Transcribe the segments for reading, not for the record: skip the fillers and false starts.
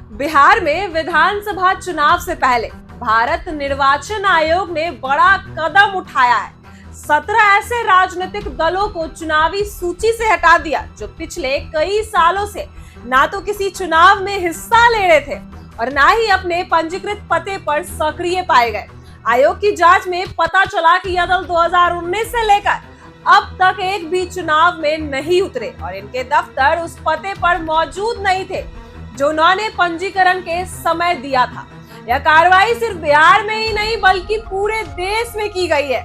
बिहार में विधानसभा चुनाव से पहले भारत निर्वाचन आयोग ने बड़ा कदम उठाया है। 17 ऐसे राजनीतिक दलों को चुनावी सूची से हटा दिया जो पिछले कई सालों से ना तो किसी चुनाव में हिस्सा ले रहे थे और ना ही अपने पंजीकृत पते पर सक्रिय पाए गए। आयोग की जांच में पता चला कि यह दल 2019 से लेकर अब तक एक भी चुनाव में नहीं उतरे और इनके दफ्तर उस पते पर मौजूद नहीं थे जो उन्होंने पंजीकरण के समय दिया था। यह कार्रवाई सिर्फ बिहार में ही नहीं बल्कि पूरे देश में की गई है,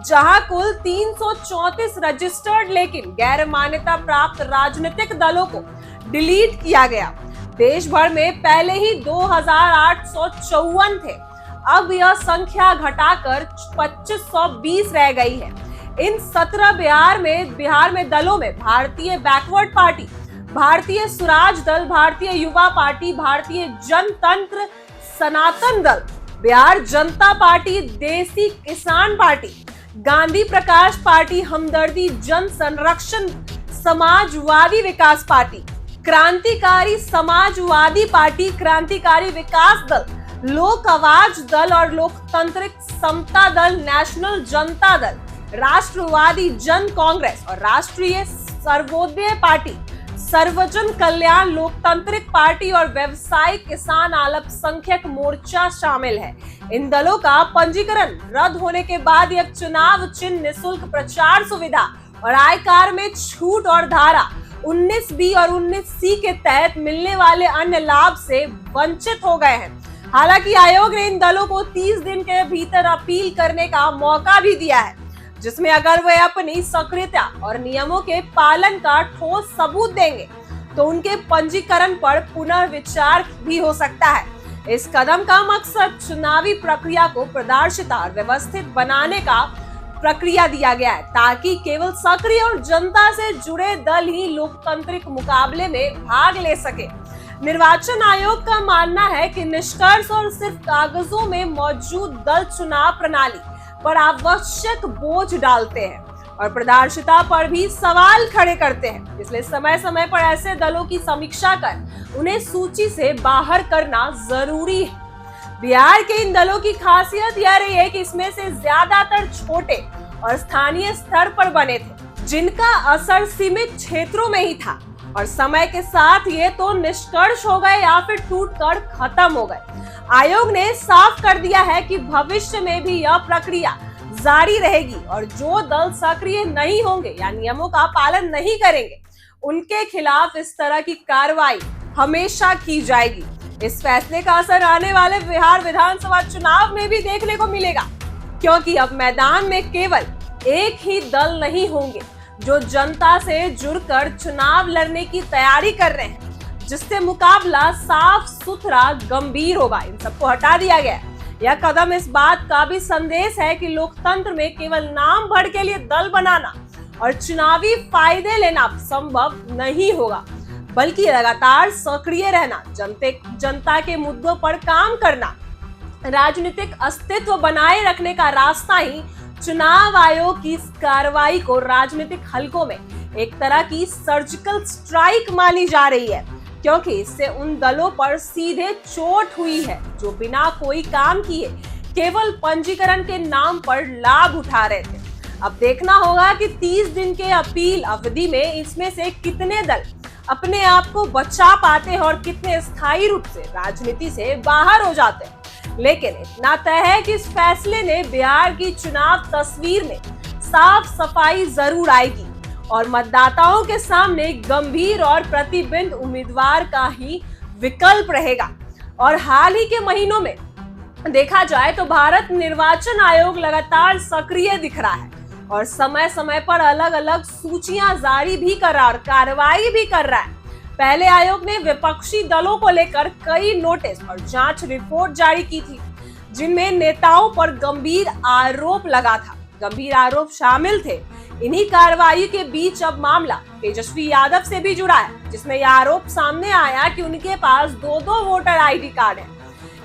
जहां कुल 334 रजिस्टर्ड लेकिन गैर मान्यता प्राप्त राजनीतिक दलों को डिलीट किया गया। देश भर में पहले ही 2854 थे, अब यह संख्या घटाकर 2520 रह गई है। इन 17 बिहार में दलों में भारतीय बैकवर्ड पार्टी, भारतीय स्वराज दल, भारतीय युवा पार्टी, भारतीय जनतंत्र सनातन दल, बिहार जनता पार्टी, देसी किसान पार्टी, गांधी प्रकाश पार्टी, हमदर्दी जन संरक्षण समाजवादी विकास पार्टी, क्रांतिकारी समाजवादी पार्टी, क्रांतिकारी विकास दल, लोक आवाज दल और लोकतांत्रिक समता दल, नेशनल जनता दल, राष्ट्रवादी जन कांग्रेस और राष्ट्रीय सर्वोदय पार्टी, सर्वजन कल्याण लोकतांत्रिक पार्टी और व्यवसायिक किसान अल्पसंख्यक मोर्चा शामिल है। इन दलों का पंजीकरण रद्द होने के बाद यह चुनाव चिन्ह, निःशुल्क प्रचार सुविधा और आयकर में छूट और धारा 19B और 19C के तहत मिलने वाले अन्य लाभ से वंचित हो गए हैं। हालांकि आयोग ने इन दलों को 30 दिन के भीतर अपील करने का मौका भी दिया है, जिसमें अगर वे अपनी सक्रियता और नियमों के पालन का ठोस सबूत देंगे तो उनके पंजीकरण पर पुनर्विचार भी हो सकता है। इस कदम का मकसद चुनावी प्रक्रिया को पारदर्शिता और व्यवस्थित बनाने का प्रक्रिया दिया गया है, ताकि केवल सक्रिय और जनता से जुड़े दल ही लोकतांत्रिक मुकाबले में भाग ले सके। निर्वाचन आयोग का मानना है कि निष्कर्ष और सिर्फ कागजों में मौजूद दल चुनाव प्रणाली पर आवश्यक बोझ डालते हैं और पारदर्शिता पर भी सवाल खड़े करते हैं। इसलिए समय समय पर ऐसे दलों की समीक्षा कर उन्हें सूची से बाहर करना जरूरी है। बिहार के इन दलों की खासियत यह रही है कि इसमें से ज्यादातर छोटे और स्थानीय स्तर पर बने थे, जिनका असर सीमित क्षेत्रों में ही था और समय के साथ ये तो निष्कर्ष हो गए या फिर टूटकर खत्म हो गए। आयोग ने साफ कर दिया है कि भविष्य में भी यह प्रक्रिया जारी रहेगी और जो दल सक्रिय नहीं होंगे या नियमों का पालन नहीं करेंगे, उनके खिलाफ इस तरह की कार्रवाई हमेशा की जाएगी। इस फैसले का असर आने वाले बिहार विधानसभा चुनाव में भी देखने को मिलेगा, क्योंकि अब मैदान में केवल एक ही दल नहीं होंगे जो जनता से जुड़कर चुनाव लड़ने की तैयारी कर रहे हैं, जिससे मुकाबला साफ सुथरा गंभीर होगा। इन सबको हटा दिया गया है। यह कदम इस बात का भी संदेश है कि लोकतंत्र में केवल नाम भर के लिए दल बनाना और चुनावी फायदे लेना संभव नहीं होगा, बल्कि लगातार सक्रिय रहना, जनता के मुद्दों पर काम करना, राजनीतिक अस्तित्व बनाए रखने का रास्ता ही चुनाव आयोग की इस कार्रवाई को राजनीतिक हलकों में एक तरह की सर्जिकल स्ट्राइक मानी जा रही है, क्योंकि इससे उन दलों पर सीधे चोट हुई है जो बिना कोई काम किए केवल पंजीकरण के नाम पर लाभ उठा रहे थे। अब देखना होगा कि 30 दिन के अपील अवधि में इसमें से कितने दल अपने आप को बचा पाते हैं और कितने स्थायी रूप से राजनीति से बाहर हो जाते हैं। लेकिन इतना तय है कि इस फैसले ने बिहार की चुनाव तस्वीर में साफ सफाई जरूर आएगी और मतदाताओं के सामने गंभीर और प्रतिबिंब उम्मीदवार का ही विकल्प रहेगा। और हाल ही के महीनों में देखा जाए तो भारत निर्वाचन आयोग लगातार सक्रिय दिख रहा है और समय समय पर अलग अलग सूचियां जारी भी कर रहा है और कार्रवाई भी कर रहा है। पहले आयोग ने विपक्षी दलों को लेकर कई नोटिस और जांच रिपोर्ट जारी की थी, जिनमें नेताओं पर गंभीर आरोप लगा था। गंभीर आरोप शामिल थे। इन्हीं कार्रवाई के बीच अब मामला तेजस्वी यादव से भी जुड़ा है, जिसमें यह आरोप सामने आया कि उनके पास 2 वोटर ID कार्ड है।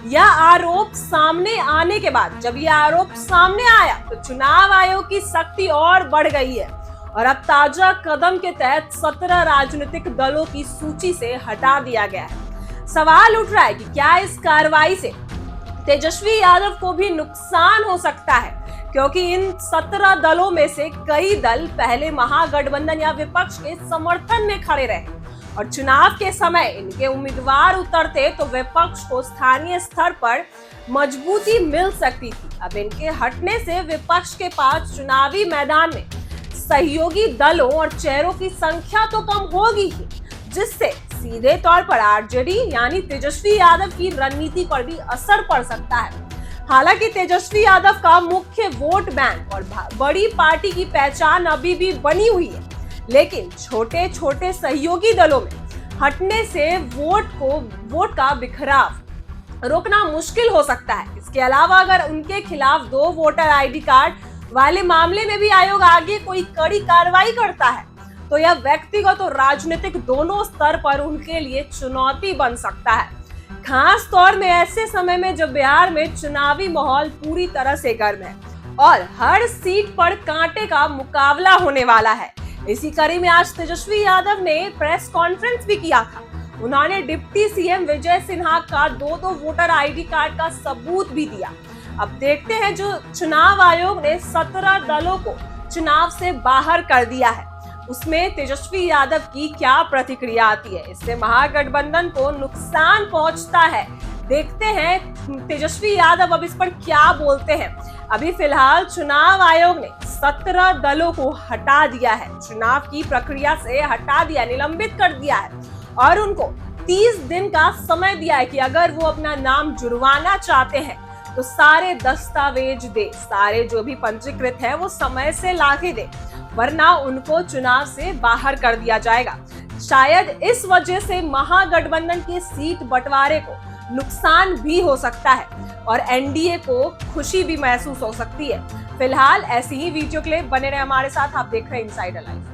यह आरोप सामने आने के बाद जब यह आरोप सामने आया तो चुनाव आयोग की सख्ती और बढ़ गई है और अब ताजा कदम के तहत 17 राजनीतिक दलों की सूची से हटा दिया गया है। सवाल उठ रहा है कि क्या इस कार्रवाई से तेजस्वी यादव को भी नुकसान हो सकता है, क्योंकि इन 17 दलों में से कई दल पहले महागठबंधन या विपक्ष के समर्थन में खड़े रहे और चुनाव के समय इनके उम्मीदवार उतरते तो विपक्ष को स्थानीय स्तर पर मजबूती मिल सकती थी। अब इनके हटने से विपक्ष के पास चुनावी मैदान में सहयोगी दलों और चेहरों की संख्या तो कम होगी ही, जिससे सीधे तौर पर आरजेडी यानी तेजस्वी यादव की रणनीति पर भी असर पड़ सकता है। हालांकि तेजस्वी यादव का मुख्य वोट बैंक और बड़ी पार्टी की पहचान अभी भी बनी हुई है, लेकिन छोटे छोटे सहयोगी दलों में हटने से वोट का बिखराव रोकना मुश्किल हो सकता है। इसके अलावा अगर उनके खिलाफ 2 वोटर आईडी कार्ड वाले मामले में भी आयोग आगे कोई कड़ी कार्रवाई करता है तो यह व्यक्तिगत और राजनीतिक दोनों स्तर पर उनके लिए चुनौती बन सकता है, खास तौर में ऐसे समय में जब बिहार में चुनावी माहौल पूरी तरह से गर्म है और हर सीट पर कांटे का मुकाबला होने वाला है। इसी कड़ी में आज तेजस्वी यादव ने प्रेस कॉन्फ्रेंस भी किया था। उन्होंने डिप्टी सीएम विजय सिन्हा का 2 वोटर आईडी कार्ड का सबूत भी दिया। अब देखते हैं जो चुनाव आयोग ने 17 दलों को चुनाव से बाहर कर दिया है उसमें तेजस्वी यादव की क्या प्रतिक्रिया आती है। इससे महागठबंधन को नुकसान पहुंचता है। देखते हैं तेजस्वी यादव अब इस पर क्या बोलते हैं। अभी फिलहाल चुनाव आयोग ने 17 दलों को हटा दिया है, चुनाव की प्रक्रिया से हटा दिया, निलंबित कर दिया है और उनको 30 दिन का समय दिया है कि अगर वो अपना नाम जुड़वाना चाहते हैं तो सारे दस्तावेज दे, सारे जो भी पंजीकृत है वो समय से लाके दे, वरना उनको चुनाव से बाहर कर दिया जाएगा। शायद इस वजह से महागठबंधन की सीट बंटवारे को नुकसान भी हो सकता है और एनडीए को खुशी भी महसूस हो सकती है। फिलहाल ऐसी ही वीडियो के लिए बने रहे हमारे साथ। आप देख रहे हैं इनसाइडर लाइव।